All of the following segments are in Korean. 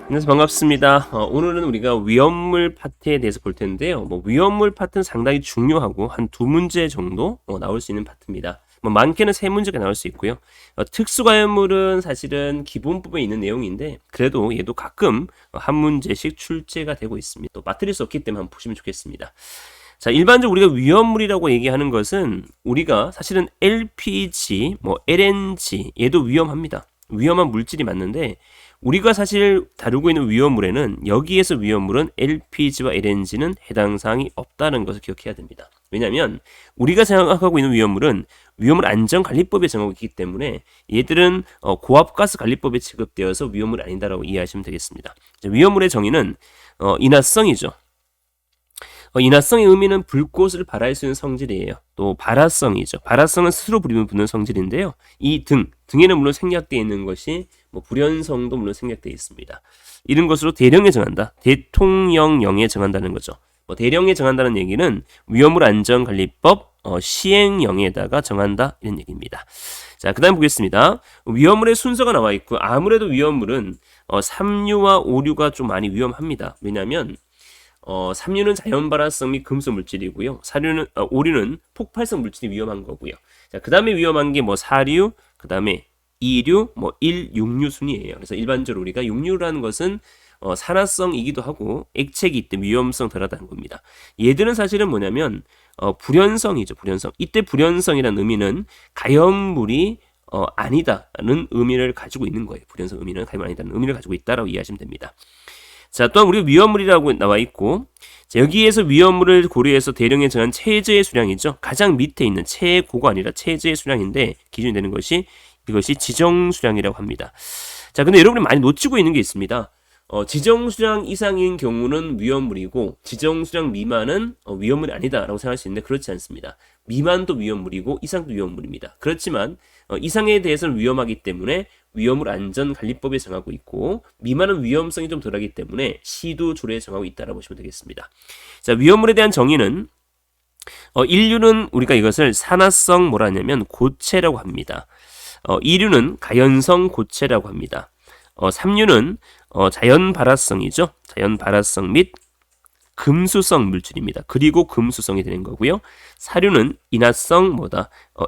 안녕하세요. 반갑습니다. 오늘은 우리가 위험물 파트에 대해서 볼 텐데요. 위험물 파트는 상당히 중요하고 한 두 문제 정도 나올 수 있는 파트입니다. 많게는 세 문제가 나올 수 있고요. 특수가연물은 사실은 기본법에 있는 내용인데 그래도 얘도 가끔 한 문제씩 출제가 되고 있습니다. 또 빠뜨릴 수 없기 때문에 한번 보시면 좋겠습니다. 자, 일반적으로 우리가 위험물이라고 얘기하는 것은 우리가 사실은 LPG, LNG 얘도 위험합니다. 위험한 물질이 맞는데 우리가 사실 다루고 있는 위험물에는 여기에서 위험물은 LPG와 LNG는 해당 사항이 없다는 것을 기억해야 됩니다. 왜냐하면 우리가 생각하고 있는 위험물은 위험물 안전관리법에 정하고 있기 때문에 얘들은 고압가스관리법에 취급되어서 위험물이 아니다라고 이해하시면 되겠습니다. 위험물의 정의는 인화성이죠. 인화성의 의미는 불꽃을 발할 수 있는 성질이에요. 또 발화성이죠. 발화성은 스스로 붙는 성질인데요. 이 등에는 물론 생략되어 있는 것이 불연성도 물론 생략되어 있습니다. 이런 것으로 대령에 정한다. 대통령령에 정한다는 거죠. 대령에 정한다는 얘기는 위험물 안전관리법 시행령에다가 정한다 이런 얘기입니다. 자, 그 다음 보겠습니다. 위험물의 순서가 나와 있고 아무래도 위험물은 3류와 5류가 좀 많이 위험합니다. 왜냐하면 3류는 자연발화성 및 금속 물질이고요. 5류는 폭발성 물질이 위험한 거고요. 자, 그 다음에 위험한 게 4류, 그 다음에 2류, 1, 6류 순이에요. 그래서 일반적으로 우리가 6류라는 것은 산화성이기도 하고 액체이기 때문에 위험성 덜하다는 겁니다. 얘들은 사실은 뭐냐면 불연성이죠. 불연성. 이때 불연성이라는 의미는 가연물이 아니다는 의미를 가지고 있는 거예요. 불연성 의미는 가연물이 아니다는 의미를 가지고 있다라고 이해하시면 됩니다. 자, 또한 우리가 위험물이라고 나와 있고, 자, 여기에서 위험물을 고려해서 대령에 정한 최저의 수량이죠. 가장 밑에 있는 최고가 아니라 최저의 수량인데 기준이 되는 것이 이것이 지정 수량이라고 합니다. 자, 근데 여러분이 많이 놓치고 있는 게 있습니다. 지정 수량 이상인 경우는 위험물이고 지정 수량 미만은 위험물이 아니다라고 생각할 수 있는데 그렇지 않습니다. 미만도 위험물이고 이상도 위험물입니다. 그렇지만 이상에 대해서는 위험하기 때문에 위험물 안전관리법에 정하고 있고 미만은 위험성이 좀 덜하기 때문에 시도 조례에 정하고 있다라고 보시면 되겠습니다. 자, 위험물에 대한 정의는 인류는 우리가 이것을 산화성 뭐라냐면 고체라고 합니다. 2류는 가연성 고체라고 합니다. 3류는 자연발화성이죠. 자연발화성 및 금수성 물질입니다. 그리고 금수성이 되는 거고요. 4류는 인화성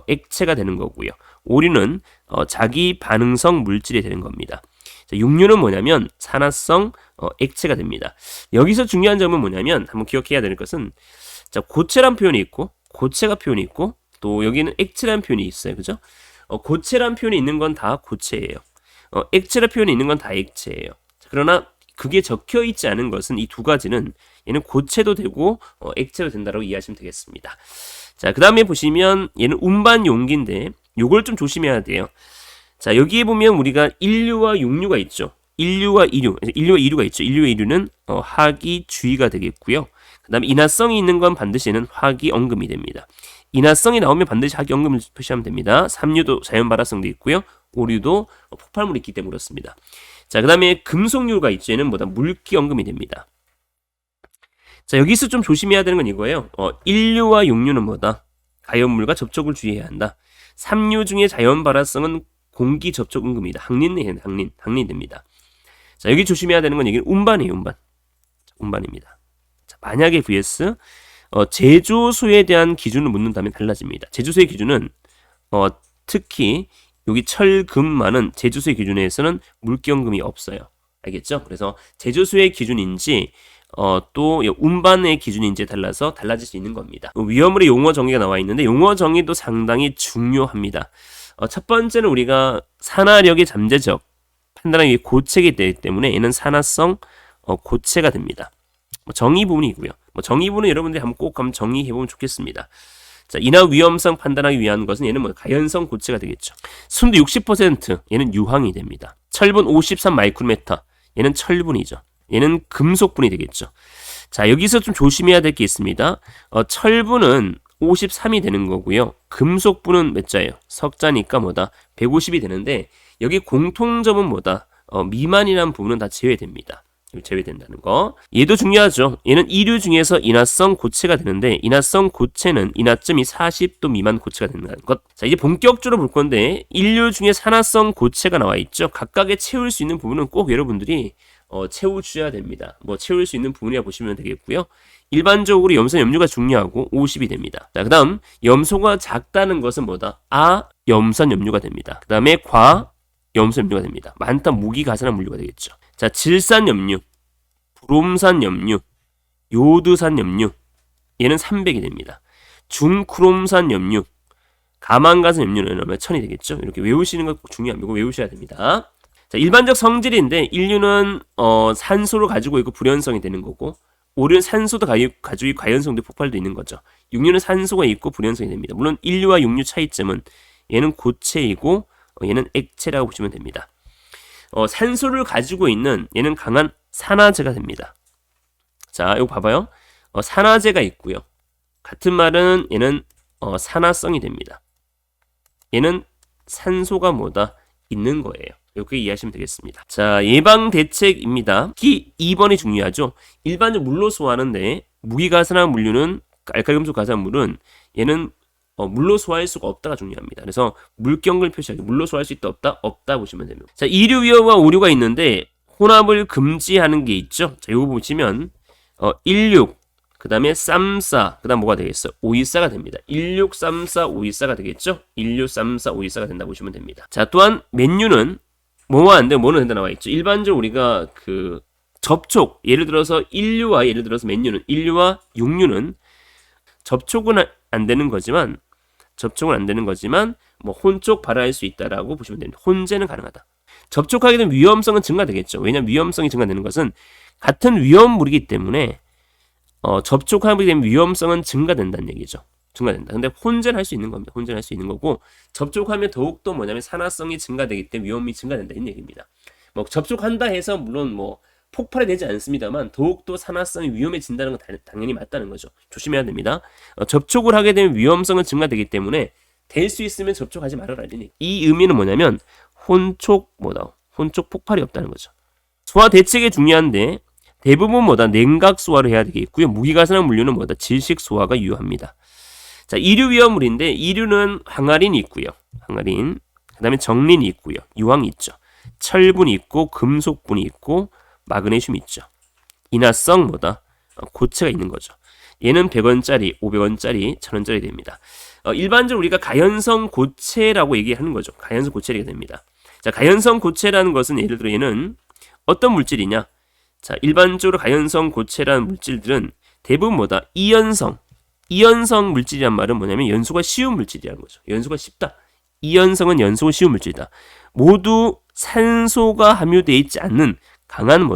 액체가 되는 거고요. 5류는 자기 반응성 물질이 되는 겁니다. 자, 6류는 뭐냐면 산화성 액체가 됩니다. 여기서 중요한 점은 뭐냐면 한번 기억해야 될 것은 자, 고체란 표현이 있고 고체가 표현이 있고 또 여기는 액체란 표현이 있어요. 그죠? 고체란 표현이 있는 건 다 고체예요. 액체란 표현이 있는 건 다 액체예요. 그러나 그게 적혀 있지 않은 것은 이 두 가지는 얘는 고체도 되고 액체도 된다고 이해하시면 되겠습니다. 자, 그 다음에 보시면 얘는 운반 용기인데 요걸 좀 조심해야 돼요. 자, 여기에 보면 우리가 1류와 6류가 있죠. 1류와 2류, 1류와 2류가 있죠. 1류와 2류는 화기 주의가 되겠고요. 그 다음에 인화성이 있는 건 반드시 얘는 화기 언금이 됩니다. 인화성이 나오면 반드시 화기 언금을 표시하면 됩니다. 3류도 자연발화성도 있고요. 5류도 폭발물이 있기 때문에 그렇습니다. 자, 그 다음에 금속류가 있죠. 얘는 물기 언금이 됩니다. 자, 여기서 좀 조심해야 되는 건 이거예요. 1류와 6류는 가연물과 접촉을 주의해야 한다. 3류 중에 자연발화성은 공기 접촉 언금이다. 항린 됩니다. 자, 여기 조심해야 되는 건 이게 운반이에요. 운반입니다. 자, 만약에 vs 제조소에 대한 기준을 묻는다면 달라집니다. 제조소의 기준은 특히 여기 철금만은 제조소의 기준에서는 물기언금이 없어요. 알겠죠? 그래서 제조소의 기준인지 또 운반의 기준인지에 달라서 달라질 수 있는 겁니다. 위험물의 용어 정의가 나와 있는데 용어 정의도 상당히 중요합니다. 첫 번째는 우리가 산화력의 잠재적 판단하기 고체이기 때문에 얘는 산화성 고체가 됩니다. 정의 부분이고요. 정의 부분은 여러분들이 한번 정의해보면 좋겠습니다. 자, 인화 위험성 판단하기 위한 것은 얘는 가연성 고체가 되겠죠. 순도 60% 얘는 유황이 됩니다. 철분 53 마이크로메타 얘는 철분이죠. 얘는 금속분이 되겠죠. 자, 여기서 좀 조심해야 될 게 있습니다. 철분은 53이 되는 거고요. 금속분은 몇 자예요? 석자니까 150이 되는데 여기 공통점은 미만이라는 부분은 다 제외됩니다. 제외된다는 거. 얘도 중요하죠. 얘는 2류 중에서 인화성 고체가 되는데 인화성 고체는 인화점이 40도 미만 고체가 된다는 것. 자, 이제 본격적으로 볼 건데 1류 중에 산화성 고체가 나와 있죠. 각각의 채울 수 있는 부분은 꼭 여러분들이 채워줘야 됩니다. 뭐 채울 수 있는 부분이라 보시면 되겠고요. 일반적으로 염산 염류가 중요하고 50이 됩니다. 자, 그다음 염소가 작다는 것은 뭐다? 염산 염류가 됩니다. 그다음에 염산 염류가 됩니다. 많다 무기가산화 물류가 되겠죠. 자, 질산 염류, 브롬산 염류, 요드산 염류 얘는 300이 됩니다. 중크롬산 염류, 가망가산 염류는 얼마 1000이 되겠죠. 이렇게 외우시는 거 중요합니다. 이거 외우셔야 됩니다. 자, 일반적 성질인데 인류는 산소를 가지고 있고 불연성이 되는 거고 오류는 산소도 가지고 있고 가연성도 폭발도 있는 거죠. 육류는 산소가 있고 불연성이 됩니다. 물론 인류와 육류 차이점은 얘는 고체이고 얘는 액체라고 보시면 됩니다. 산소를 가지고 있는 얘는 강한 산화제가 됩니다. 자, 이거 봐봐요. 산화제가 있고요. 같은 말은 얘는 산화성이 됩니다. 얘는 산소가 뭐다? 있는 거예요. 이렇게 이해하시면 되겠습니다. 자, 예방 대책입니다. 특히 2번이 중요하죠. 일반적으로 물로 소화하는데 무기가산화 물류는 알칼리금속 가산물은 얘는 물로 소화할 수가 없다가 중요합니다. 그래서 물경을 표시하기 물로 소화할 수 있다 없다 보시면 됩니다. 자, 이류 위험과 오류가 있는데 혼합을 금지하는 게 있죠. 자, 이거 보시면 16 그 다음에 쌈싸, 그 다음 뭐가 되겠어? 오이싸가 됩니다. 1634 오이싸가 되겠죠? 1634 오이싸가 된다 보시면 됩니다. 자, 또한 맨유는 뭐가 안 되고 뭐는 된다 나와 있죠. 일반적으로 우리가 그 접촉, 예를 들어서 인류와 예를 들어서 맨유는 인류와 육류는 접촉은 안 되는 거지만 뭐 혼촉 발화할 수 있다라고 보시면 됩니다. 혼재는 가능하다. 접촉하게 되면 위험성은 증가되겠죠. 왜냐하면 위험성이 증가되는 것은 같은 위험물이기 때문에 접촉하게 되면 위험성은 증가된다는 얘기죠. 증가된다. 근데 혼재는 할 수 있는 겁니다. 혼재는 할 수 있는 거고 접촉하면 더욱더 뭐냐면 산화성이 증가되기 때문에 위험이 증가된다 이 얘기입니다. 뭐 접촉한다 해서 물론 뭐 폭발이 되지 않습니다만 더욱더 산화성이 위험해진다는 건 당연히 맞다는 거죠. 조심해야 됩니다. 접촉을 하게 되면 위험성은 증가되기 때문에 될 수 있으면 접촉하지 말아라. 이 의미는 뭐냐면 혼촉 폭발이 없다는 거죠. 소화 대책이 중요한데 대부분 냉각 소화를 해야 되겠고요. 무기가산화 물류는 질식 소화가 유효합니다. 자, 이류 위험물인데 이류는 항아린이 있고요. 항아린. 그다음에 정린이 있고요. 유황이 있죠. 철분이 있고 금속분이 있고 마그네슘이 있죠. 인화성 고체가 있는 거죠. 얘는 100원짜리, 500원짜리, 1000원짜리 됩니다. 일반적으로 우리가 가연성 고체라고 얘기하는 거죠. 가연성 고체가 됩니다. 자, 가연성 고체라는 것은 예를 들어 얘는 어떤 물질이냐? 자, 일반적으로 가연성 고체라는 물질들은 대부분 이연성 물질이란 말은 뭐냐면 연소가 쉬운 물질이라는 거죠. 연소가 쉽다. 이연성은 연소가 쉬운 물질이다. 모두 산소가 함유되어 있지 않는 강한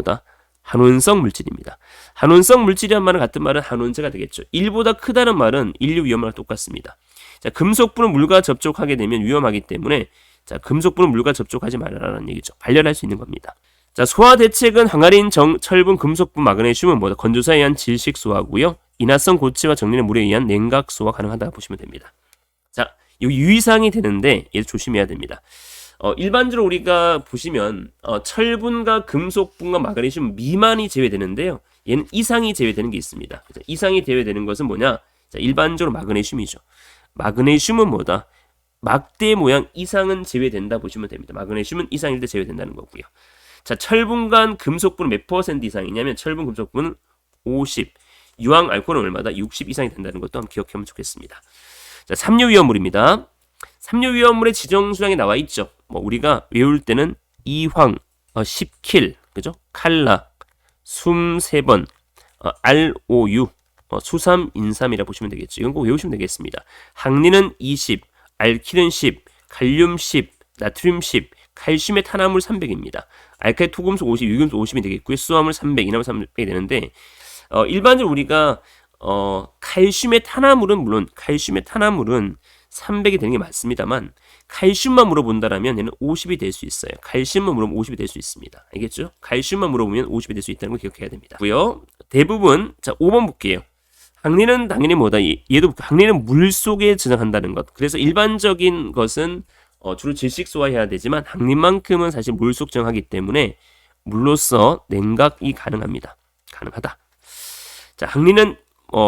한온성 물질입니다. 한온성 물질이란 말은 같은 말은 한온재가 되겠죠. 1보다 크다는 말은 인류 위험과 똑같습니다. 자, 금속분은 물과 접촉하게 되면 위험하기 때문에 자, 금속분은 물과 접촉하지 말라라는 얘기죠. 발열할 수 있는 겁니다. 자, 소화 대책은 항아린, 철분, 금속분, 마그네슘은 건조사에 의한 질식 소화고요. 인화성 고체와 정린의 물에 의한 냉각 소화 가능하다 보시면 됩니다. 자, 이 유의사항이 되는데 얘도 조심해야 됩니다. 일반적으로 우리가 보시면 철분과 금속분과 마그네슘 미만이 제외되는데요. 얘는 이상이 제외되는 게 있습니다. 그래서 이상이 제외되는 것은 뭐냐? 자, 일반적으로 마그네슘이죠. 마그네슘은 막대 모양 이상은 제외된다 보시면 됩니다. 마그네슘은 이상일 때 제외된다는 거고요. 자, 철분과 금속분은 몇 퍼센트 이상이냐면 철분, 금속분은 50, 유황, 알코올은 얼마다? 60 이상이 된다는 것도 한번 기억하면 좋겠습니다. 자, 삼류 위험물입니다. 삼류 위험물의 지정수량이 나와 있죠. 우리가 외울 때는 이황, 10킬, 그죠? 칼라, 숨 3번, ROU, 수삼, 인삼이라 보시면 되겠죠. 이건 꼭 외우시면 되겠습니다. 항리는 20, 알킬은 10, 칼륨 10, 나트륨 10, 칼슘의 탄화물 300입니다. 알칼리 토금속 50, 유금속 50이 되겠고요. 수화물 300, 인화물 300이 되는데 일반적으로 우리가 칼슘의 탄화물은 물론 칼슘의 탄화물은 300이 되는 게 맞습니다만 칼슘만 물어본다라면 얘는 50이 될 수 있어요. 칼슘만 물어보면 50이 될 수 있습니다. 알겠죠? 칼슘만 물어보면 50이 될 수 있다는 걸 기억해야 됩니다. 대부분 자 5번 볼게요. 항리는 당연히 얘도 항리는 물 속에 저장한다는 것. 그래서 일반적인 것은 주로 질식 소화해야 되지만 항리만큼은 사실 물속 저장하기 때문에 물로서 냉각이 가능합니다. 가능하다. 자, 항리는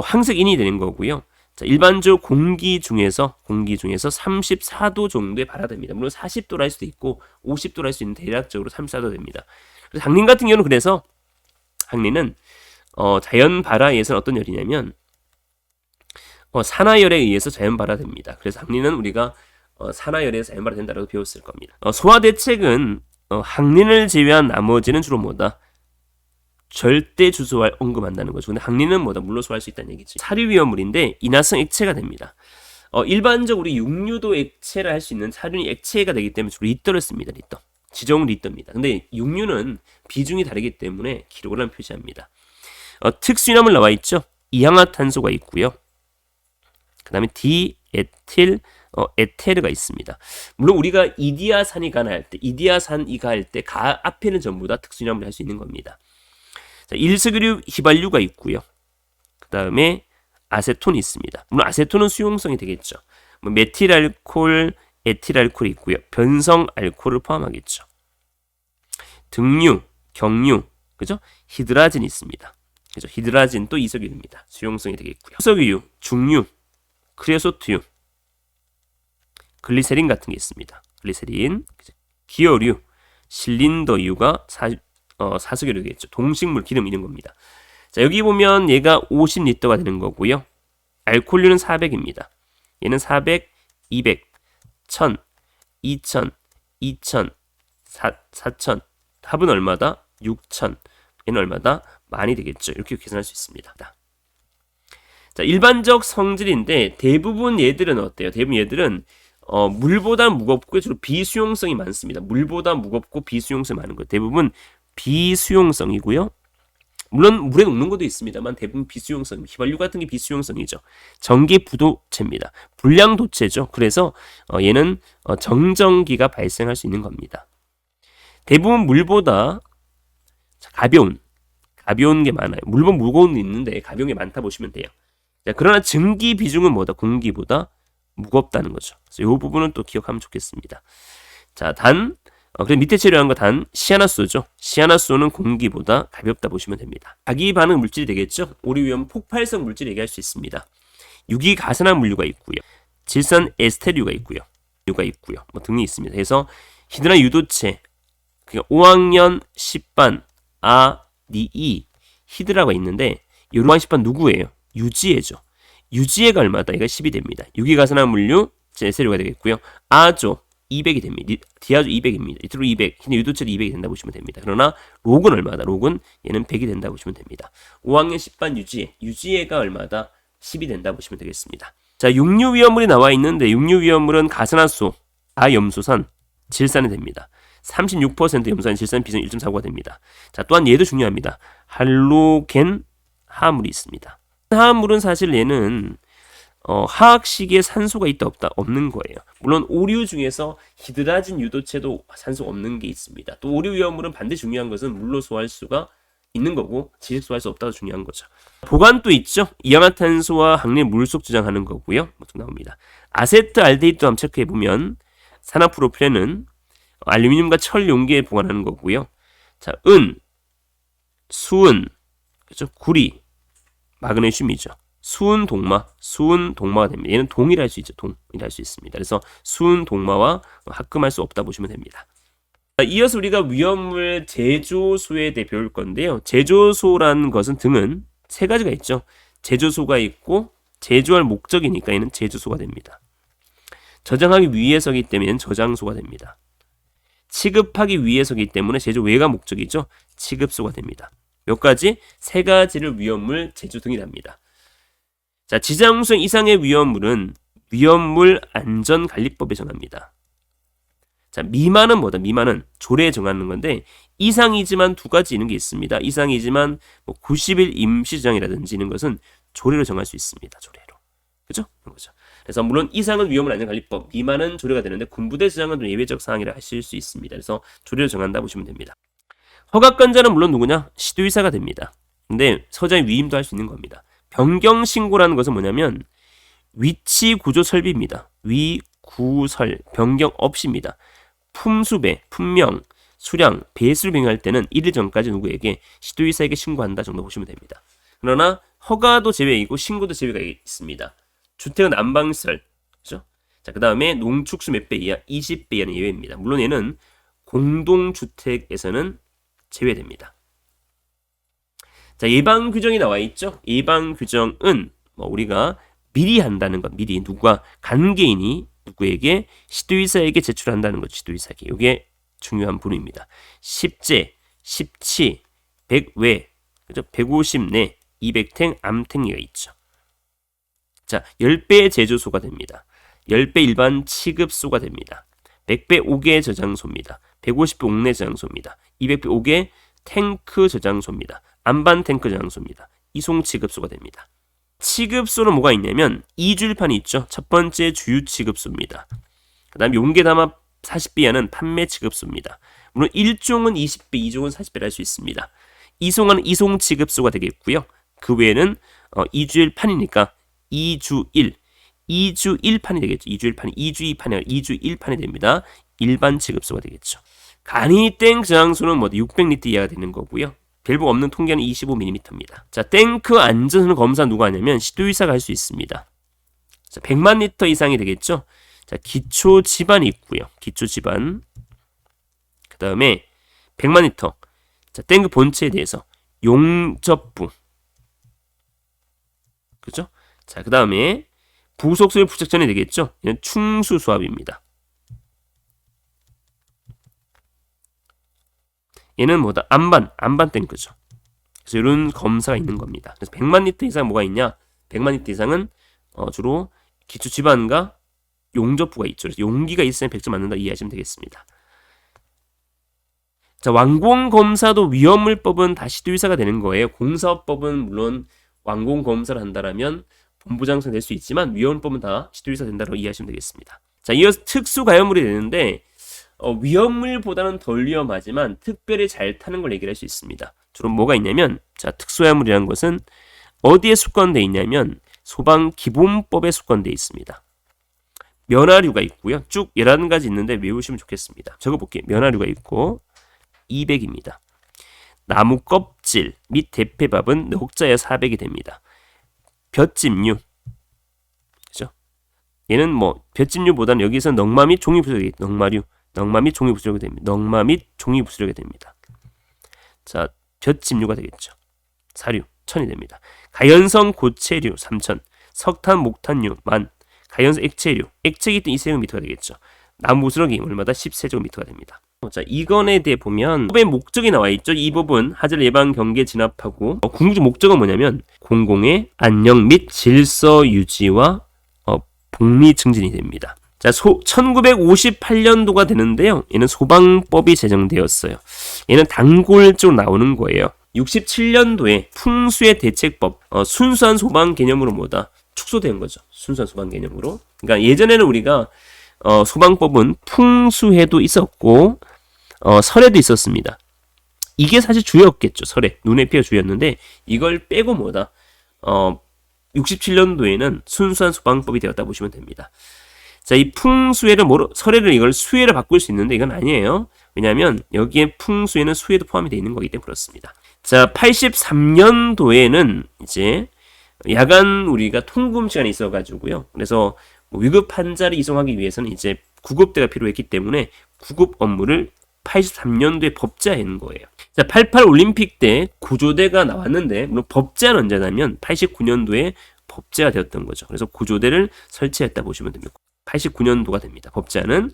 항색인이 되는 거고요. 자, 일반적으로 공기 중에서 34도 정도에 발화됩니다. 물론 40도로 할 수도 있고 50도로 할 수 있는 대략적으로 34도 됩니다. 그래서 항린 같은 경우는 그래서 항린은 자연 발화에서는 어떤 열이냐면 산화열에 의해서 자연 발화됩니다. 그래서 항린은 우리가 산화열에서 자연 발화된다라고 배웠을 겁니다. 소화 대책은 항린을 제외한 나머지는 주로 뭐다? 절대 주소할 언급한다는 거죠. 근데 항린은 뭐다? 물로 소화할 수 있다는 얘기지. 사류 위험물인데 인화성 액체가 됩니다. 일반적으로 우리 육류도 액체를 할 수 있는 사륜이 액체가 되기 때문에 주로 리터를 씁니다. 리터. 지정은 리터입니다. 근데 육류는 비중이 다르기 때문에 킬로그램 표시합니다. 특수인화물 나와 있죠. 이항화탄소가 있고요. 그 다음에 디에틸 에테르가 있습니다. 물론 우리가 이디아산이가 할 때, 이디아산이가 할 때 가 앞에는 전부 다 특수인화물을 할 수 있는 겁니다. 자, 일석이류 휘발유가 있고요. 그 다음에 아세톤이 있습니다. 물론 아세톤은 수용성이 되겠죠. 메틸알코올, 에틸알코올이 있고요. 변성 알코올을 포함하겠죠. 등류, 경류, 그죠? 히드라진이 있습니다. 그죠? 히드라진 또 이석유입니다. 수용성이 되겠고요. 수석유, 중류, 크레오소트유, 글리세린 같은 게 있습니다. 글리세린, 기어류, 실린더유가 사석유류겠죠. 동식물 기름 이런 겁니다. 자, 여기 보면 얘가 50리터가 되는 거고요. 알코올류는 400입니다. 얘는 400, 200, 1000, 2000, 2000, 4000. 합은 얼마다? 6000. 얘는 얼마다? 많이 되겠죠. 이렇게 계산할 수 있습니다. 자, 일반적 성질인데 대부분 얘들은 어때요? 대부분 얘들은 물보다 무겁고 주로 비수용성이 많습니다. 물보다 무겁고 비수용성이 많은 거. 대부분 비수용성이고요. 물론 물에 녹는 것도 있습니다만 대부분 비수용성. 휘발유 같은 게 비수용성이죠. 전기 부도체입니다. 불량도체죠. 그래서 얘는 정전기가 발생할 수 있는 겁니다. 대부분 물보다 가벼운 게 많아요. 물론 무거운 게 있는데 가벼운 게 많다 보시면 돼요. 자, 그러나 증기 비중은 뭐다? 공기보다 무겁다는 거죠. 그래서 이 부분은 또 기억하면 좋겠습니다. 자, 그래서 밑에 체류한 거 시아나소죠. 시아나소는 공기보다 가볍다 보시면 됩니다. 자기 반응 물질이 되겠죠. 오류 위험 폭발성 물질 얘기할 수 있습니다. 유기 가산화 물류가 있고요. 질산 에스테류가 있고요. 뭐 등이 있습니다. 그래서 히드라 유도체, 그러니까 5학년 10반 니이 히드라가 있는데 이 5학년 10반 누구예요? 유지혜죠. 유지혜가 얼마다? 얘가 10이 됩니다. 유기 가산화 물류 에스테류가 되겠고요. 아조 200이 됩니다. 디아조 200입니다. 이트로 200, 유도체도 200이 된다 보시면 됩니다. 그러나 록은 얼마다? 록은 얘는 100이 된다 보시면 됩니다. 5학년 10반 유지혜가 얼마다? 10이 된다 보시면 되겠습니다. 자, 육류 위험물이 나와 있는데 육류 위험물은 가산화소, 다염소산, 질산이 됩니다. 36% 염소산, 질산 비중 1.49가 됩니다. 자, 또한 얘도 중요합니다. 할로겐 화합물이 있습니다. 화합물은 사실 얘는 화학식에 산소가 있다 없다 없는 거예요. 물론 오류 중에서 히드라진 유도체도 산소 없는 게 있습니다. 또 오류 위험물은 반드시 중요한 것은 물로 소화할 수가 있는 거고 지식 소화할 수 없다고 중요한 거죠. 보관도 있죠. 이氧화탄소와 항린 물속 저장하는 거고요. 또 나옵니다. 아세트알데히드도 한번 체크해 보면 산화프로필렌은 알루미늄과 철 용기에 보관하는 거고요. 자, 수은, 그죠? 구리, 마그네슘이죠. 수은 동마가 됩니다. 얘는 동일할 수 있죠. 동일할 수 있습니다. 그래서 수은 동마와 합금할 수 없다 보시면 됩니다. 자, 이어서 우리가 위험물 제조소에 대해 배울 건데요. 제조소라는 것은 등은 세 가지가 있죠. 제조소가 있고 제조할 목적이니까 얘는 제조소가 됩니다. 저장하기 위해서기 때문에 얘는 저장소가 됩니다. 취급하기 위해서기 때문에 제조 외가 목적이죠. 취급소가 됩니다. 몇 가지? 세 가지를 위험물 제조 등이랍니다. 자, 지장성 이상의 위험물은 위험물 안전관리법에 정합니다. 자, 미만은 뭐다? 미만은 조례에 정하는 건데 이상이지만 두 가지 있는 게 있습니다. 이상이지만 90일 임시 저장이라든지 이런 것은 조례로 정할 수 있습니다. 조례로. 그죠? 그런 거죠. 그래서 물론 이상은 위험물 안전관리법, 미만은 조례가 되는데 군부대 저장은 좀 예외적 사항이라 하실 수 있습니다. 그래서 조례로 정한다 보시면 됩니다. 허가권자는 물론 누구냐? 시도의사가 됩니다. 근데 서장의 위임도 할 수 있는 겁니다. 변경 신고라는 것은 뭐냐면 위치 구조 설비입니다. 위구설 변경 없이입니다. 품수배, 품명, 수량, 배수를 변경할 때는 1일 전까지 누구에게 시도의사에게 신고한다 정도 보시면 됩니다. 그러나 허가도 제외이고 신고도 제외가 있습니다. 주택은 난방시설. 그죠? 자, 그 다음에 농축수 몇 배 이하? 20배 이하는 예외입니다. 물론 얘는 공동주택에서는 제외됩니다. 자, 예방 규정이 나와 있죠? 예방 규정은 뭐 우리가 미리 한다는 것, 미리 누가 관계인이 누구에게 시도의사에게 제출한다는 것, 시도의사에게. 이게 중요한 부분입니다. 10제, 10치, 100외, 그죠? 150내, 200탱, 암탱리가 있죠. 자, 10배의 제조소가 됩니다. 10배 일반 취급소가 됩니다. 100배 5개 저장소입니다. 150배 옥내 저장소입니다. 200배 5개 탱크 저장소입니다. 안반 탱크 저장소입니다. 이송 취급소가 됩니다. 취급소는 뭐가 있냐면 2주일판이 있죠. 첫 번째 주유 취급소입니다. 그 다음 용계 담합 40배 이하는 판매 취급소입니다. 물론 1종은 20배, 2종은 40배를 할 수 있습니다. 이송은 이송 취급소가 되겠고요. 그 외에는 2주일판이니까 2주1, 2주1판이 되겠죠. 2주1판이 2주 2판이 2주 1판이 됩니다. 일반 취급소가 되겠죠. 간이 땡 저장소는 뭐 600리터 이하가 되는 거고요. 별복 없는 통계는 25mm입니다. 자, 탱크 안전 검사 누가 하냐면 시도의사가 할 수 있습니다. 자, 100만 리터 이상이 되겠죠. 자, 기초 집안이 있고요. 기초 집안. 그 다음에 100만 리터. 자, 탱크 본체에 대해서 용접부. 그죠? 자, 그 다음에 부속소의 부착전이 되겠죠. 이건 충수 수압입니다. 얘는 뭐다? 안반 탱크죠. 그래서 이런 검사가 있는 겁니다. 그래서 100만 리터 이상 뭐가 있냐? 100만 리터 이상은 주로 기초 집안과 용접부가 있죠. 그래서 용기가 있으면 100점 맞는다 이해하시면 되겠습니다. 자, 완공 검사도 위험물법은 다 시도의사가 되는 거예요. 공사업법은 물론 완공 검사를 한다라면 본부장성 될 수 있지만 위험물법은 다 시도의사 된다고 이해하시면 되겠습니다. 자, 이어서 특수가염물이 되는데 위험물보다는 덜 위험하지만 특별히 잘 타는 걸 얘기를 할 수 있습니다. 주로 뭐가 있냐면, 자, 특수가염물이라는 것은 어디에 숙건되어 있냐면 소방기본법에 숙건되어 있습니다. 면화류가 있고요. 쭉 11가지 있는데 외우시면 좋겠습니다. 적어볼게요. 면화류가 있고 200입니다. 나무 껍질 및 대패밥은 혹자에 400이 됩니다. 볏짚류, 그죠? 얘는 뭐 볏짚류보다는 여기서 넝마 및 종이 부스러기, 넝마 및 종이 부스러기 됩니다. 넉마 및 종이 부스러기 됩니다. 자, 볏짚류가 되겠죠. 사류 1000이 됩니다. 가연성 고체류 3000, 석탄 목탄류 10,000, 가연성 액체류, 액체기 때 2세제곱미터가 되겠죠. 나무 부스러기 월마다 10세제곱미터가 됩니다. 자, 이건에 대해 보면 법의 목적이 나와 있죠. 이 법은 하자를 예방 경계 진압하고 궁극적 목적은 뭐냐면 공공의 안녕 및 질서 유지와 복리 증진이 됩니다. 자, 1958년도가 되는데요. 얘는 소방법이 제정되었어요. 얘는 단골적으로 나오는 거예요. 67년도에 풍수의 대책법, 순수한 소방 개념으로 뭐다? 축소된 거죠. 순수한 소방 개념으로. 그러니까 예전에는 우리가 소방법은 풍수해도 있었고 설에도 있었습니다. 이게 사실 주였겠죠. 설에 눈에 띄어 주였는데 이걸 빼고 뭐다? 67년도에는 순수한 소방법이 되었다 보시면 됩니다. 자, 이 풍수해를 설에는 이걸 수해를 바꿀 수 있는데 이건 아니에요. 왜냐하면 여기에 풍수해는 수해도 포함이 되어 있는 거기 때문에 그렇습니다. 자, 83년도에는 이제 야간 우리가 통금 시간이 있어가지고요. 그래서 위급 환자를 이송하기 위해서는 이제 구급대가 필요했기 때문에 구급 업무를 83년도에 법제화한 거예요. 자, 88 올림픽 때 구조대가 나왔는데 물론 법제화는 언제냐면 89년도에 법제화 되었던 거죠. 그래서 구조대를 설치했다 보시면 됩니다. 89년도가 됩니다. 법제화는.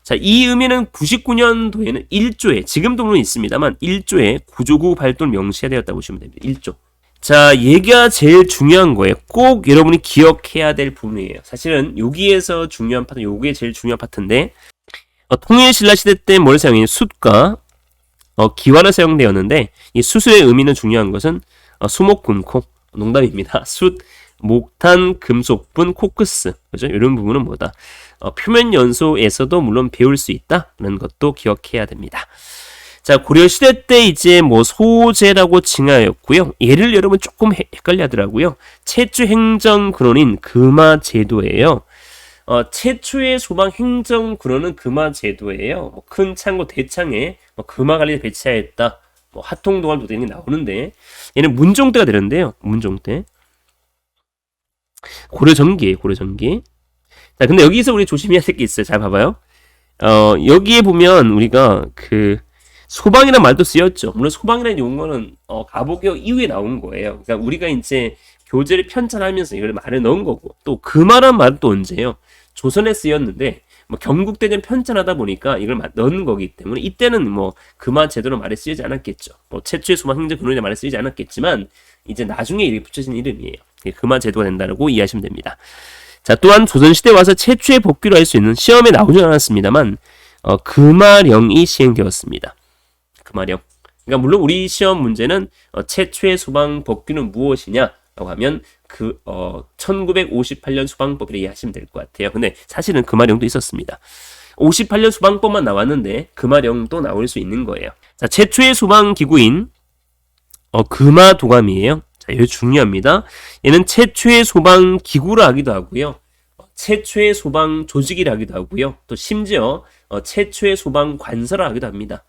자, 이 의미는 99년도에는 1조에 지금도 물론 있습니다만 1조에 구조구급 활동을 명시되었다 보시면 됩니다. 1조. 자, 얘가 제일 중요한 거예요. 꼭 여러분이 기억해야 될 부분이에요. 사실은 여기에서 중요한 파트, 요게 제일 중요한 파트인데 통일신라 시대 때 뭘 사용했냐면 숯과 기와를 사용되었는데 이 수수의 의미는 중요한 것은 수목금코, 농담입니다. 숯, 목탄, 금속분, 코크스, 그죠? 이런 부분은 뭐다? 표면 연소에서도 물론 배울 수 있다는 것도 기억해야 됩니다. 자, 고려시대 때 이제 뭐 소제라고 칭하였고요. 얘를 여러분 조금 헷갈려 하더라고요. 최초 행정 근원인 금화제도예요. 최초의 소방 행정 근원은 금화제도예요. 뭐 큰 창고 대창에 금화관리를 배치하였다. 뭐 하통동안 도대체 나오는데 얘는 문종대가 되는데요. 문종대. 고려전기예요, 고려전기. 자, 근데 여기서 우리 조심해야 될 게 있어요. 잘 봐봐요. 여기에 보면 우리가 그 소방이라는 말도 쓰였죠. 물론 소방이라는 용어는 가보격 이후에 나온 거예요. 그러니까 우리가 이제 교재를 편찬하면서 이걸 말을 넣은 거고, 또 금화란 말은 또 언제예요? 조선에 쓰였는데 뭐 경국대전 편찬하다 보니까 이걸 넣은 거기 때문에 이때는 뭐 금화 제대로 말에 쓰이지 않았겠죠. 뭐 최초의 소방 행정 근원이나 말에 쓰이지 않았겠지만 이제 나중에 이렇게 붙여진 이름이에요. 금화 제도가 된다고 이해하시면 됩니다. 자, 또한 조선시대 와서 최초의 복귀를 할 수 있는, 시험에 나오진 않았습니다만 금화령이 시행되었습니다. 금화령. 그러니까 물론 우리 시험 문제는 최초의 소방 법규는 무엇이냐라고 하면 1958년 소방법이라 이해하시면 될 것 같아요. 근데 사실은 금화령도 있었습니다. 58년 소방법만 나왔는데 금화령도 나올 수 있는 거예요. 자, 최초의 소방기구인 금화도감이에요. 자, 이거 중요합니다. 얘는 최초의 소방기구라 하기도 하고요. 최초의 소방조직이라 하기도 하고요. 또 심지어 최초의 소방관서라 하기도 합니다.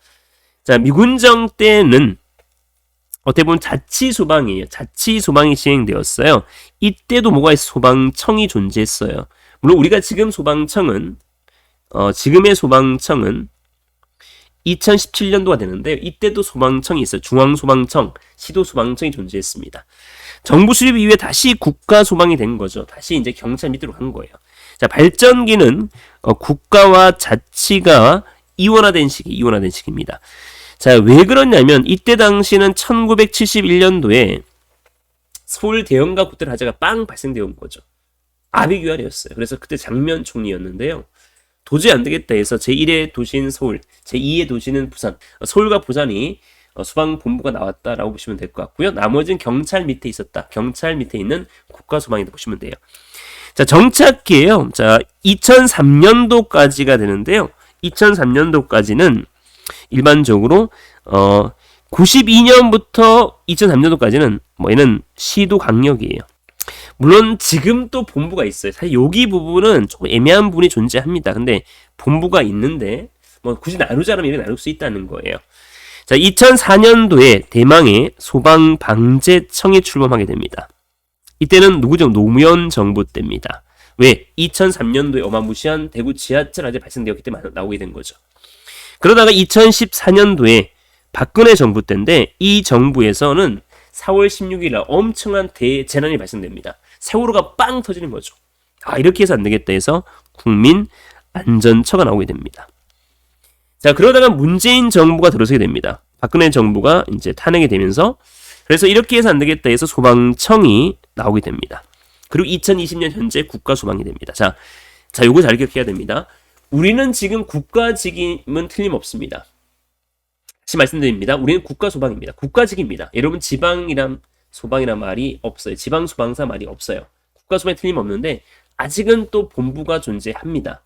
자, 미군정 때는 어떻게 보면 자치소방이에요. 자치소방이 시행되었어요. 이때도 뭐가 있어? 소방청이 존재했어요. 물론 우리가 지금 소방청은 지금의 소방청은 2017년도가 되는데 이때도 소방청이 있어요. 중앙소방청, 시도소방청이 존재했습니다. 정부 수립 이후에 다시 국가소방이 된 거죠. 다시 이제 경찰 밑으로 간 거예요. 자, 발전기는 국가와 자치가 이원화된 시기입니다. 자, 왜 그러냐면 이때 당시는 1971년도에 서울 대형가 국대 화재가 빵 발생되어 온 거죠. 아비규환이었어요. 그래서 그때 장면 총리였는데요. 도저히 안 되겠다 해서 제1의 도시인 서울, 제2의 도시는 부산, 서울과 부산이 소방본부가 나왔다라고 보시면 될 것 같고요. 나머지는 경찰 밑에 있었다. 경찰 밑에 있는 국가소방이라고 보시면 돼요. 자, 정착기예요. 자, 2003년도까지가 되는데요. 2003년도까지는 일반적으로 92년부터 2003년도까지는 얘는 시도 강력이에요. 물론 지금 또 본부가 있어요. 사실 여기 부분은 조금 애매한 부분이 존재합니다. 근데 본부가 있는데 굳이 나누자면 이렇게 나눌 수 있다는 거예요. 자, 2004년도에 대망의 소방방재청이 출범하게 됩니다. 이때는 누구죠? 노무현 정부 때입니다. 왜? 2003년도에 어마무시한 대구 지하철 화재 발생되었기 때문에 나오게 된 거죠. 그러다가 2014년도에 박근혜 정부 때인데 이 정부에서는 4월 16일 날 엄청난 대재난이 발생됩니다. 세월호가 빵 터지는 거죠. 이렇게 해서 안 되겠다 해서 국민안전처가 나오게 됩니다. 자, 그러다가 문재인 정부가 들어서게 됩니다. 박근혜 정부가 이제 탄핵이 되면서, 그래서 이렇게 해서 안 되겠다 해서 소방청이 나오게 됩니다. 그리고 2020년 현재 국가소방이 됩니다. 자, 요거 잘 기억해야 됩니다. 우리는 지금 국가직임은 틀림없습니다. 다시 말씀드립니다. 우리는 국가소방입니다. 국가직입니다. 여러분 지방이란 소방이란 말이 없어요. 지방소방사 말이 없어요. 국가소방이 틀림없는데 아직은 또 본부가 존재합니다.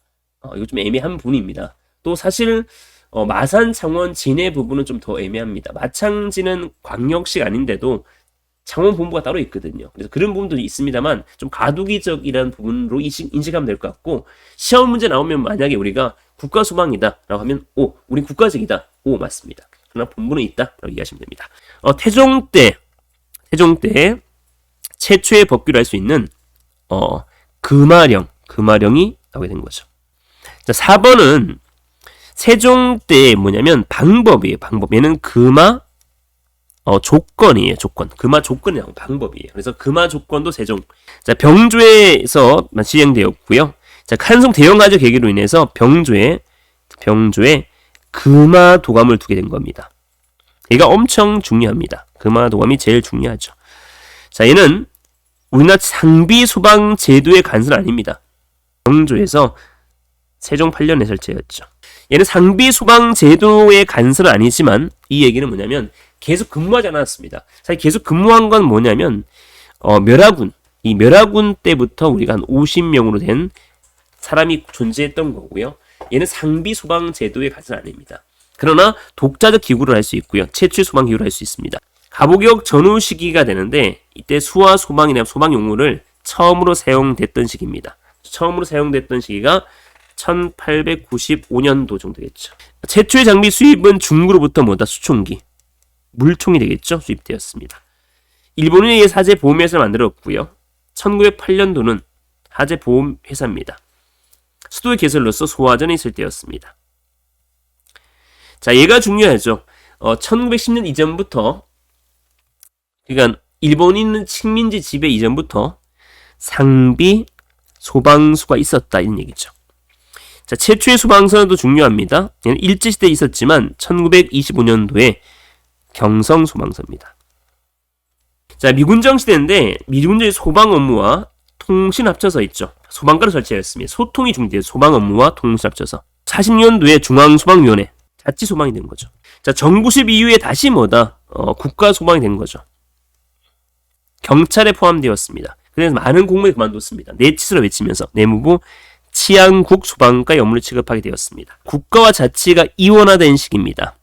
이거 좀 애매한 부분입니다. 또 사실 마산, 창원, 진해 부분은 좀 더 애매합니다. 마창진은 광역시가 아닌데도 창원 본부가 따로 있거든요. 그래서 그런 부분도 있습니다만 좀 가두기적이라는 부분으로 인식하면 될 것 같고, 시험 문제 나오면 만약에 우리가 국가소방이다 라고 하면 우리 국가직이다. 맞습니다. 그러나 본부는 있다 라고 이해하시면 됩니다. 태종 때 최초의 법규를 할 수 있는 금화령이 나오게 된 거죠. 자, 4번은 세종 때 뭐냐면 방법이에요. 얘는 금화 조건이에요. 금화 조건이라고 방법이에요. 그래서 금화 조건도 세종. 자, 병조에서 시행되었고요. 자, 한성 대형화재 계기로 인해서 병조에 금화 도감을 두게 된 겁니다. 얘가 엄청 중요합니다. 금화 도감이 제일 중요하죠. 자, 얘는 우리나라 상비 소방 제도의 간섭은 아닙니다. 병조에서 세종 8년에 설치였죠. 얘는 상비 소방 제도의 간섭은 아니지만 이 얘기는 뭐냐면 계속 근무하지 않았습니다. 사실 계속 근무한 건 뭐냐면 이 멸하군 때부터 우리가 한 50명으로 된 사람이 존재했던 거고요. 얘는 상비 소방 제도의 간섭은 아닙니다. 그러나 독자적 기구를 할 수 있고요. 최초의 소방 기구를 할 수 있습니다. 가보격 전후 시기가 되는데 이때 수화 소방이나 소방 용어를 처음으로 사용됐던 시기입니다. 처음으로 사용됐던 시기가 1895년도 정도겠죠. 최초의 장비 수입은 중국으로부터 수총기, 물총이 되겠죠. 수입되었습니다. 일본인의 사제 보험회사를 만들었고요. 1908년도는 하재보험회사입니다. 수도의 개설로서 소화전에 있을 때였습니다. 자, 얘가 중요하죠. 1910년 이전부터, 그러니까 일본인 식민지 지배 이전부터 상비 소방수가 있었다 이런 얘기죠. 자, 최초의 소방서도 중요합니다. 얘는 일제시대에 있었지만 1925년도에 경성 소방서입니다. 자, 미군정 시대인데 미군정의 소방 업무와 통신 합쳐서 있죠. 소방과를 설치하였습니다. 소통이 중대해서 소방 업무와 통신 합쳐서 40년도에 중앙소방위원회 자치소방이 된 거죠. 자, 정부식 이후에 다시 국가소방이 된 거죠. 경찰에 포함되었습니다. 그래서 많은 공무원이 그만뒀습니다. 내치스로 외치면서 내무부 치안국 소방과의 업무를 취급하게 되었습니다. 국가와 자치가 이원화된 시기입니다.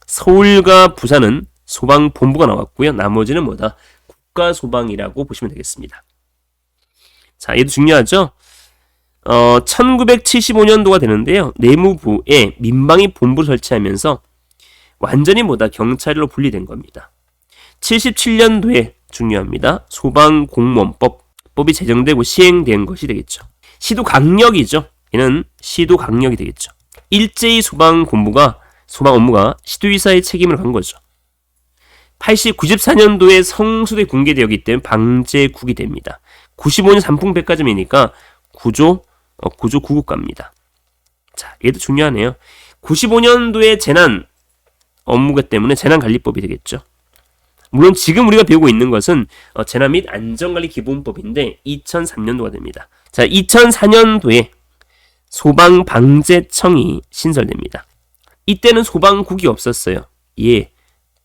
서울과 부산은 소방본부가 나왔고요. 나머지는 국가소방이라고 보시면 되겠습니다. 자, 얘도 중요하죠? 1975년도가 되는데요. 내무부에 민방위 본부를 설치하면서 완전히 경찰로 분리된 겁니다. 77년도에 중요합니다. 소방공무원법이 제정되고 시행된 것이 되겠죠. 시도강력이죠. 얘는 시도강력이 되겠죠. 일제히 소방 업무가 시도의사의 책임을 간 거죠. 94년도에 성수대 공개되었기 때문에 방제국이 됩니다. 95년 삼풍백화점이니까 구조 구급과입니다. 자, 얘도 중요하네요. 95년도에 재난 업무가 때문에 재난관리법이 되겠죠. 물론 지금 우리가 배우고 있는 것은 재난 및 안전관리 기본법인데 2003년도가 됩니다. 자, 2004년도에 소방방재청이 신설됩니다. 이때는 소방국이 없었어요.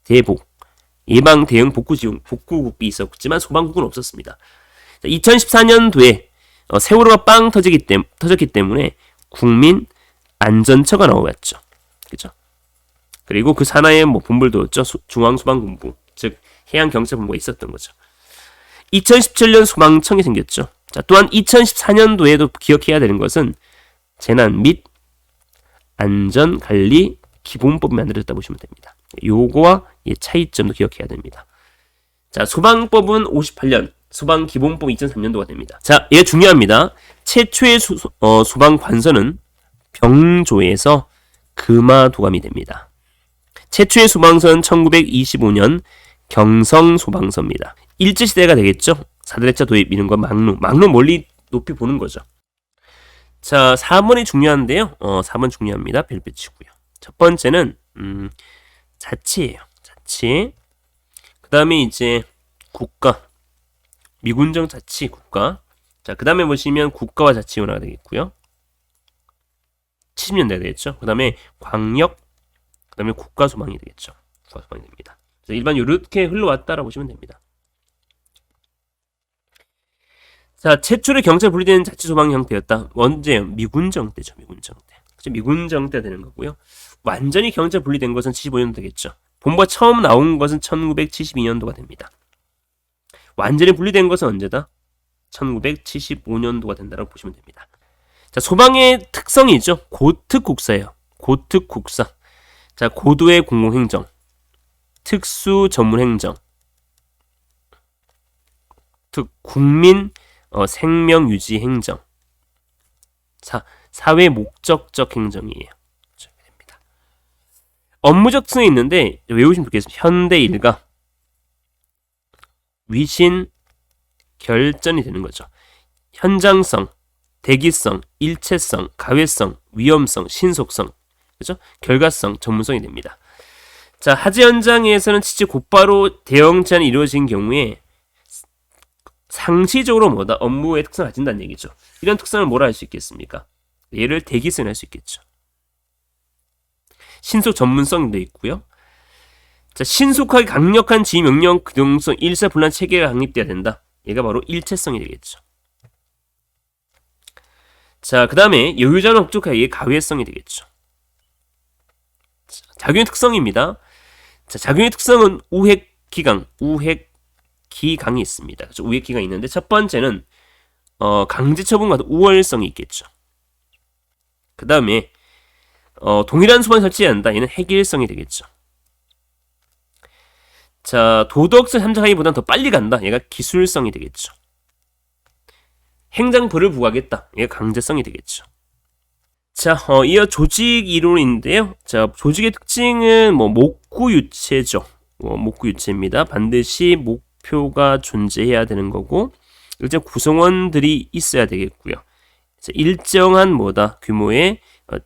대복, 예방, 대응, 복구국이 있었지만 소방국은 없었습니다. 자, 2014년도에 세월호가 빵 터졌기 때문에 국민 안전처가 나왔죠. 그죠? 그리고 그 산하에 본부를 두었죠. 중앙소방본부, 즉 해양경찰본부가 있었던 거죠. 2017년 소방청이 생겼죠. 자, 또한 2014년도에도 기억해야 되는 것은 재난 및 안전관리 기본법이 만들어졌다 보시면 됩니다. 요거와 차이점도 기억해야 됩니다. 자, 소방법은 58년, 소방기본법 2003년도가 됩니다. 자, 얘가 중요합니다. 최초의 소방관서는 병조에서 금화도감이 됩니다. 최초의 소방서는 1925년 경성소방서입니다. 일제시대가 되겠죠. 4대차 도입 이런 건 막루 멀리 높이 보는 거죠. 자, 4번이 중요한데요. 4번 중요합니다. 별표 치고요. 첫 번째는 자치예요. 자치. 그 다음에 이제 국가. 미군정 자치 국가. 자, 그 다음에 보시면 국가와 자치위원회가 되겠고요. 70년대가 되겠죠. 그 다음에 광역, 그 다음에 국가소방이 되겠죠. 국가소방이 됩니다. 그래서 일반 이렇게 흘러왔다라고 보시면 됩니다. 자, 최초의 경찰 분리되는 자치소방 형태였다. 언제요? 미군정 때죠. 미군정 때. 그렇죠? 미군정 때 되는 거고요. 완전히 경찰 분리된 것은 75년도 되겠죠. 본부가 처음 나온 것은 1972년도가 됩니다. 완전히 분리된 것은 언제다? 1975년도가 된다고 보시면 됩니다. 자, 소방의 특성이죠. 고특국사예요. 고특국사. 자, 고도의 공공행정, 특수 전문행정, 국민 생명유지 행정, 사회 목적적 행정이에요. 됩니다. 업무적 특성이 있는데 외우시면 좋겠습니다. 현대 일가, 위신, 결전이 되는 거죠. 현장성, 대기성, 일체성, 가외성, 위험성, 신속성, 그죠? 결과성, 전문성이 됩니다. 자, 화재 현장에서는 진짜 곧바로 대응 제한이 이루어진 경우에 상시적으로 업무의 특성을 가진다는 얘기죠. 이런 특성을 뭐라 할 수 있겠습니까? 얘를 대기성이라 할 수 있겠죠. 신속 전문성도 있고요. 자, 신속하게 강력한 지휘 명령 기동성 일사불란 체계가 확립돼야 된다. 얘가 바로 일체성이 되겠죠. 자, 그 다음에 여유자는 혹독하게 가외성이 되겠죠. 자, 작용의 특성입니다. 자, 작용의 특성은 우핵기강이 있습니다. 그렇죠? 우핵기강이 있는데 첫 번째는 강제처분과 우월성이 있겠죠. 그 다음에 동일한 수반을 설치해야 한다. 얘는 핵일성이 되겠죠. 자, 도덕성 참작하기보다는 더 빨리 간다. 얘가 기술성이 되겠죠. 행정벌을 부과하겠다. 이게 강제성이 되겠죠. 자, 이어 조직 이론인데요. 자, 조직의 특징은 목구 유체죠. 목구 유체입니다. 반드시 목표가 존재해야 되는 거고, 일정 구성원들이 있어야 되겠고요. 일정한 규모의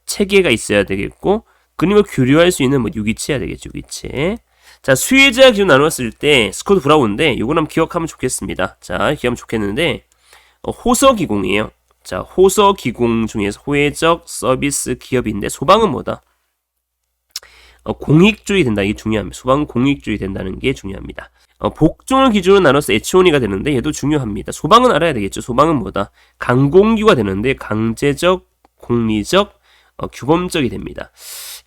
체계가 있어야 되겠고, 그림을 교류할 수 있는 유기체야 되겠죠. 유기체. 자, 수혜자 기준 나눴을 때 스코트 브라운인데 이걸 한번 기억하면 좋겠습니다. 자, 기억하면 좋겠는데 호서기공이에요. 자, 호서기공 중에서 호혜적 서비스 기업인데 소방은 공익주의 된다. 이게 중요합니다. 소방은 공익주의 된다는 게 중요합니다. 복종을 기준으로 나눠서 H1E가 되는데 얘도 중요합니다. 소방은 알아야 되겠죠. 소방은 강공기가 되는데 강제적, 공리적, 규범적이 됩니다.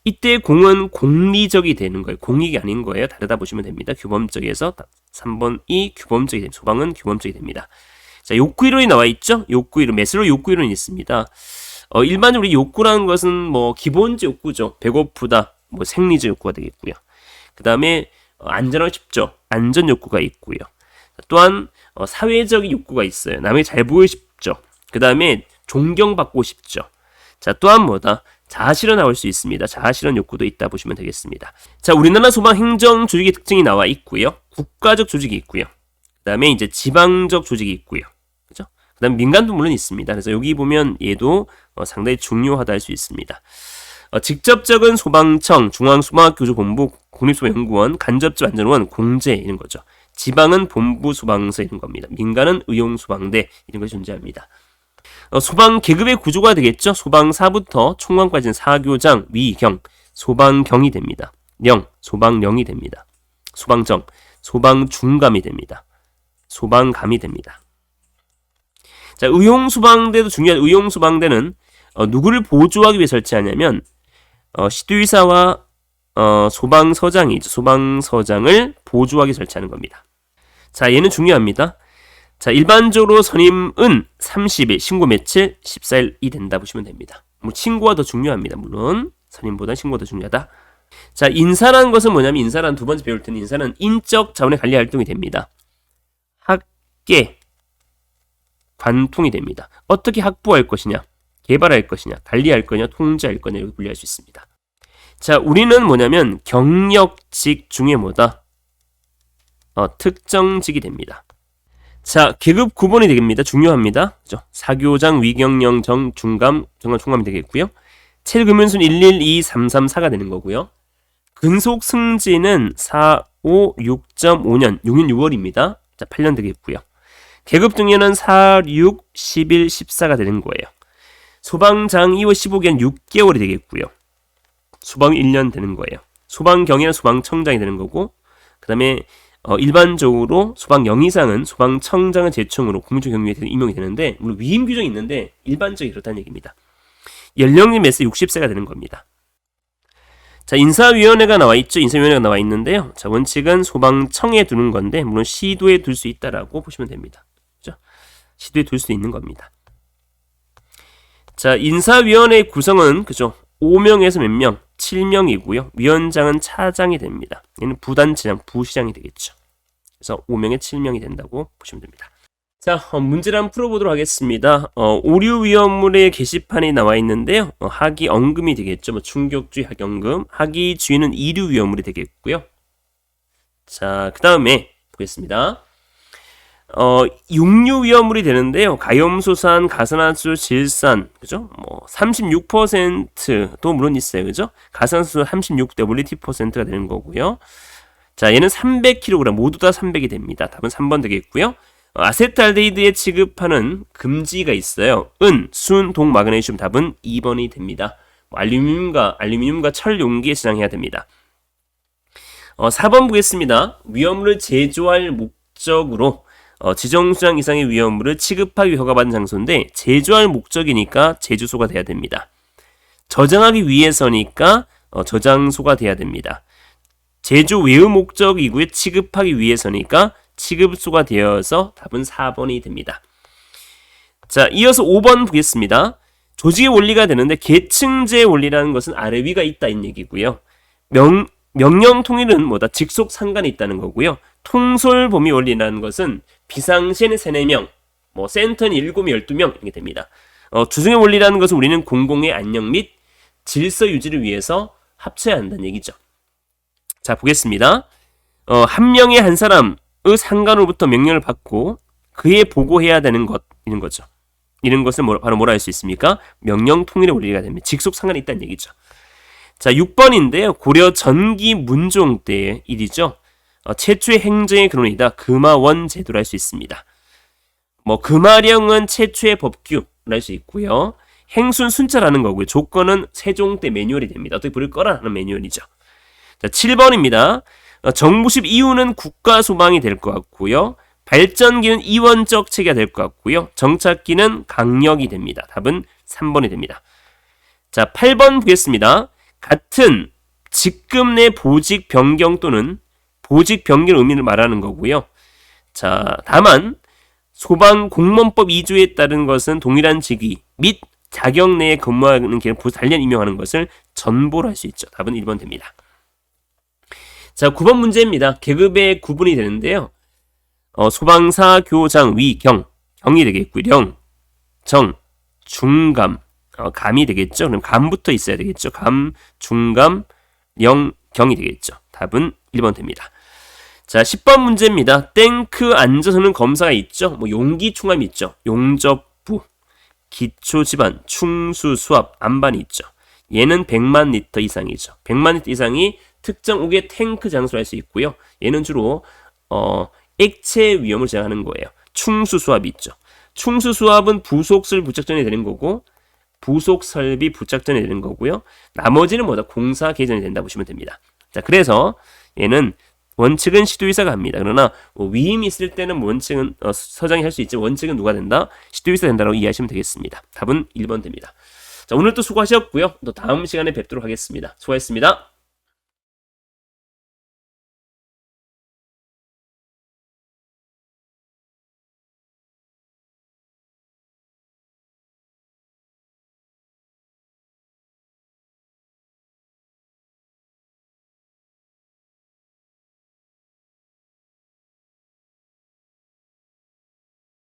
이때 공은 공리적이 되는 거예요. 공익이 아닌 거예요. 다르다 보시면 됩니다. 규범적에서 3번 이 규범적이 됩니다. 소방은 규범적이 됩니다. 자, 욕구이론이 나와 있죠? 욕구이론, 매슬로우 욕구이론이 있습니다. 일반적으로 우리 욕구라는 것은 기본적 욕구죠. 배고프다, 생리적 욕구가 되겠고요. 그 다음에 안전하고 싶죠. 안전 욕구가 있고요. 또한 사회적인 욕구가 있어요. 남에게 잘 보이고 싶죠. 그 다음에 존경받고 싶죠. 자, 또한 자아실현 나올 수 있습니다. 자아실현 욕구도 있다 보시면 되겠습니다. 자, 우리나라 소방 행정 조직의 특징이 나와 있고요. 국가적 조직이 있고요. 그 다음에 이제 지방적 조직이 있고요. 그죠? 그 다음에 민간도 물론 있습니다. 그래서 여기 보면 얘도 상당히 중요하다 할 수 있습니다. 직접적은 소방청, 중앙소방교조본부, 국립소방연구원, 간접적 안전원, 공제 이런 거죠. 지방은 본부소방서 이런 겁니다. 민간은 의용소방대 이런 것이 존재합니다. 소방 계급의 구조가 되겠죠. 소방사부터 총관까지는 사교장, 위경, 소방경이 됩니다. 소방령이 됩니다. 소방정, 소방중감이 됩니다. 소방감이 됩니다. 자, 의용소방대도 중요한 의용소방대는 누구를 보조하기 위해 설치하냐면 시도의사와 소방서장이 있죠. 소방서장을 보조하기 설치하는 겁니다. 자, 얘는 중요합니다. 자, 일반적으로 선임은 30일, 신고 며칠 14일이 된다 보시면 됩니다. 신고가 더 중요합니다. 물론 선임보다 신고가 더 중요하다. 자, 인사라는 것은 뭐냐면 인사란 두 번째 배울 때는 인사는 인적 자원의 관리 활동이 됩니다. 학계 관통이 됩니다. 어떻게 확보할 것이냐, 개발할 것이냐, 관리할 거냐, 통제할 거냐 이렇게 분리할 수 있습니다. 자, 우리는 뭐냐면 경력직 중에 특정직이 됩니다. 자, 계급 구분이 됩니다. 중요합니다. 그죠? 사교장, 위경령, 정, 중감, 정관, 총감이 되겠고요. 체급금연순 1, 2, 3, 3, 4가 되는 거고요. 근속 승진은 4, 5, 6.5년, 6년 6월입니다. 자, 8년 되겠고요. 계급 등료는 4, 6, 11, 14가 되는 거예요. 소방장 2월 15개는 6개월이 되겠고요. 소방 1년 되는 거예요. 소방경위는 소방청장이 되는 거고, 그 다음에 일반적으로 소방영 이상은 소방청장의 제청으로 국민적 경위에 임용이 되는데, 물론 위임 규정이 있는데 일반적이 그렇다는 얘기입니다. 연령이 매서 60세가 되는 겁니다. 자, 인사위원회가 나와 있죠. 인사위원회가 나와 있는데요. 자, 원칙은 소방청에 두는 건데, 물론 시도에 둘 수 있다라고 보시면 됩니다. 그죠? 시도에 둘 수 있는 겁니다. 자, 인사위원회 구성은 그죠? 5명에서 몇 명? 7명이고요. 위원장은 차장이 됩니다. 얘는 부단체장, 부시장이 되겠죠. 그래서 5명에 7명이 된다고 보시면 됩니다. 자, 문제를 한번 풀어보도록 하겠습니다. 오류 위험물의 게시판이 나와 있는데요. 하기 언금이 되겠죠. 충격주의, 하기언금. 하기 주의는 이류 위험물이 되겠고요. 자, 그 다음에 보겠습니다. 육류 위험물이 되는데요. 가염소산, 가산화수, 질산, 그죠? 36%도 물론 있어요, 그죠? 가산화수 36, WT%가 되는 거고요. 자, 얘는 300kg 모두 다 300이 됩니다. 답은 3번 되겠고요. 아세트알데히드에 취급하는 금지가 있어요. 은, 순, 동, 마그네슘 답은 2번이 됩니다. 알루미늄과 철 용기에 저장해야 됩니다. 4번 보겠습니다. 위험물을 제조할 목적으로 지정수량 이상의 위험물을 취급하기 위해 허가받은 장소인데 제조할 목적이니까 제조소가 돼야 됩니다. 저장하기 위해서니까 저장소가 돼야 됩니다. 제조 외의 목적이고요. 취급하기 위해서니까 취급소가 되어서 답은 4번이 됩니다. 자, 이어서 5번 보겠습니다. 조직의 원리가 되는데 계층제 원리라는 것은 아래 위가 있다 이 얘기고요. 명령 통일은 직속 상관이 있다는 거고요. 통솔 범위 원리라는 것은 비상시에는 3, 4명, 뭐 센터는 7, 12명 이렇게 됩니다. 주승의 원리라는 것은 우리는 공공의 안녕 및 질서 유지를 위해서 합쳐야 한다는 얘기죠. 자, 보겠습니다. 한 명의 한 사람의 상관으로부터 명령을 받고 그에 보고해야 되는 것, 이런 거죠. 이런 것을 바로 뭐라 할 수 있습니까? 명령 통일의 원리가 됩니다. 직속 상관이 있다는 얘기죠. 자, 6번인데요. 고려 전기 문종 때의 일이죠. 최초의 행정의 근원이다. 금화원 제도를 할 수 있습니다. 뭐 금화령은 최초의 법규를 할 수 있고요. 행순 순자라는 거고요. 조건은 세종 때 매뉴얼이 됩니다. 어떻게 부를 거라는 매뉴얼이죠. 자, 7번입니다. 정부십 이후는 국가 소방이 될 것 같고요. 발전기는 이원적 체계가 될 것 같고요. 정착기는 강력이 됩니다. 답은 3번이 됩니다. 자, 8번 보겠습니다. 같은 직급 내 보직 변경 또는 보직 변경 의미를 말하는 거고요. 자, 다만 소방 공무원법 2조에 따른 것은 동일한 직위 및 자격 내에 근무하는 기회를 단련 임명하는 것을 전보로 할 수 있죠. 답은 1번 됩니다. 자, 9번 문제입니다. 계급의 구분이 되는데요. 소방사, 교장, 위, 경이 되겠고요. 령, 정, 중감, 감이 되겠죠. 그럼 감부터 있어야 되겠죠. 감, 중감, 령, 경이 되겠죠. 답은 1번 됩니다. 자, 10번 문제입니다. 탱크 앉아서는 검사가 있죠. 뭐 용기 충함이 있죠. 용접부, 기초 집안, 충수, 수압, 안반이 있죠. 얘는 100만 리터 이상이죠. 100만 리터 이상이 특정 옥의 탱크 장소를 할 수 있고요. 얘는 주로 액체 위험을 제한하는 거예요. 충수 수압이 있죠. 충수 수압은 부속설 부착전이 되는 거고 부속 설비 부착전이 되는 거고요. 나머지는 뭐다? 공사 개전이 된다 보시면 됩니다. 자, 그래서 얘는 원칙은 시도의사가 합니다. 그러나 위임이 있을 때는 원칙은 서장이 할 수 있지 원칙은 누가 된다? 시도의사가 된다라고 이해하시면 되겠습니다. 답은 1번 됩니다. 자, 오늘 또 수고하셨고요. 또 다음 시간에 뵙도록 하겠습니다. 수고하셨습니다.